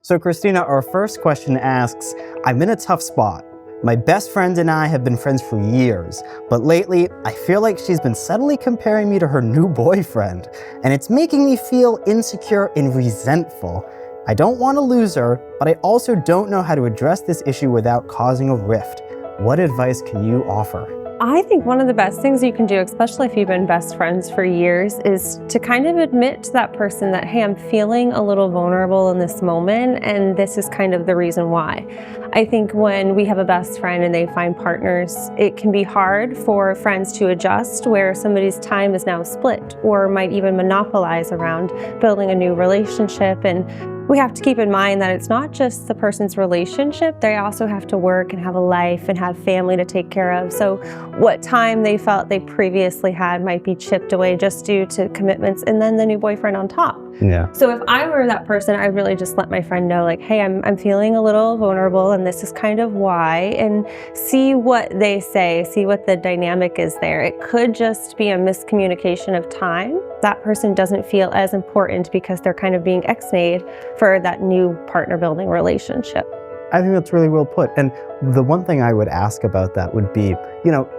So Christina, our first question asks, I'm in a tough spot. My best friend and I have been friends for years, but lately I feel like she's been subtly comparing me to her new boyfriend, and it's making me feel insecure and resentful. I don't want to lose her, but I also don't know how to address this issue without causing a rift. What advice can you offer? I think one of the best things you can do, especially if you've been best friends for years, is to kind of admit to that person that, hey, I'm feeling a little vulnerable in this moment, and this is kind of the reason why. I think when we have a best friend and they find partners, it can be hard for friends to adjust where somebody's time is now split or might even monopolize around building a new relationship. And we have to keep in mind that it's not just the person's relationship, they also have to work and have a life and have family to take care of. So what time they felt they previously had might be chipped away just due to commitments and then the new boyfriend on top. Yeah. So if I were that person, I'd really just let my friend know, like, hey, I'm feeling a little vulnerable and this is kind of why, and see what they say, see what the dynamic is there. It could just be a miscommunication of time. That person doesn't feel as important because they're kind of being ex-nayed for that new partner building relationship. I think that's really well put. And the one thing I would ask about that would be,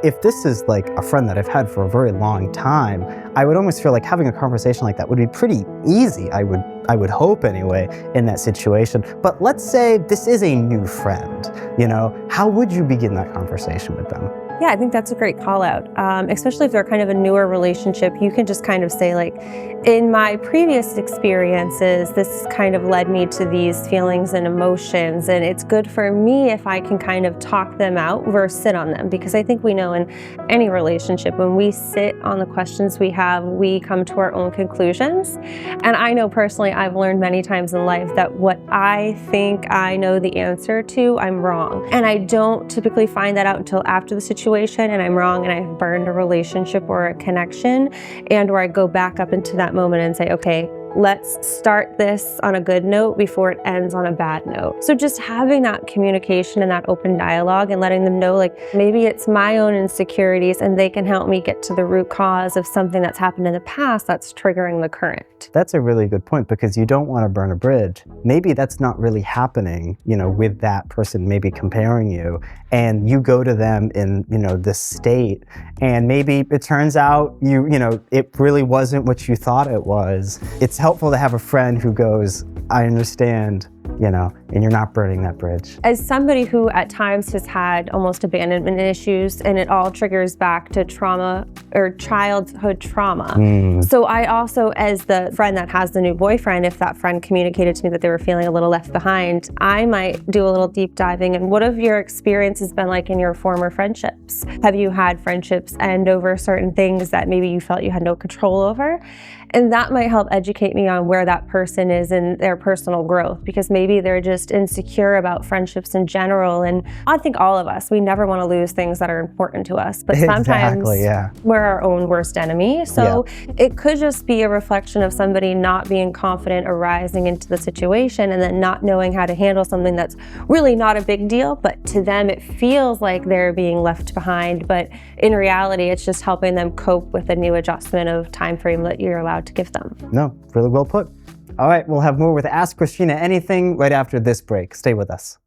if this is like a friend that I've had for a very long time, I would almost feel like having a conversation like that would be pretty easy, I would hope anyway, in that situation. But let's say this is a new friend, how would you begin that conversation with them? Yeah, I think that's a great call out, especially if they're kind of a newer relationship. You can just kind of say, like, in my previous experiences, this kind of led me to these feelings and emotions, and it's good for me if I can kind of talk them out versus sit on them, because I think we know in any relationship, when we sit on the questions we have, we come to our own conclusions. And I know personally, I've learned many times in life that what I think I know the answer to, I'm wrong. And I don't typically find that out until after the situation and I'm wrong and I've burned a relationship or a connection, and where I go back up into that moment and say, okay, let's start this on a good note before it ends on a bad note. So just having that communication and that open dialogue and letting them know, like, maybe it's my own insecurities and they can help me get to the root cause of something that's happened in the past that's triggering the current. That's a really good point, because you don't want to burn a bridge. Maybe that's not really happening, with that person maybe comparing you, and you go to them in, this state, and maybe it turns out it really wasn't what you thought it was. It's helpful to have a friend who goes, I understand, and you're not burning that bridge. As somebody who at times has had almost abandonment issues, and it all triggers back to trauma or childhood trauma. So I also, as the friend that has the new boyfriend, if that friend communicated to me that they were feeling a little left behind, I might do a little deep diving. And what have your experiences been like in your former friendships? Have you had friendships end over certain things that maybe you felt you had no control over? And that might help educate me on where that person is in their personal growth, because maybe they're just insecure about friendships in general. And I think all of us, we never want to lose things that are important to us, but sometimes we're our own worst enemy. So it could just be a reflection of somebody not being confident arising into the situation and then not knowing how to handle something that's really not a big deal, but to them it feels like they're being left behind. But in reality, it's just helping them cope with a new adjustment of time frame that you're allowed to give them. No, really well put. All right, we'll have more with Ask Christina Anything right after this break. Stay with us.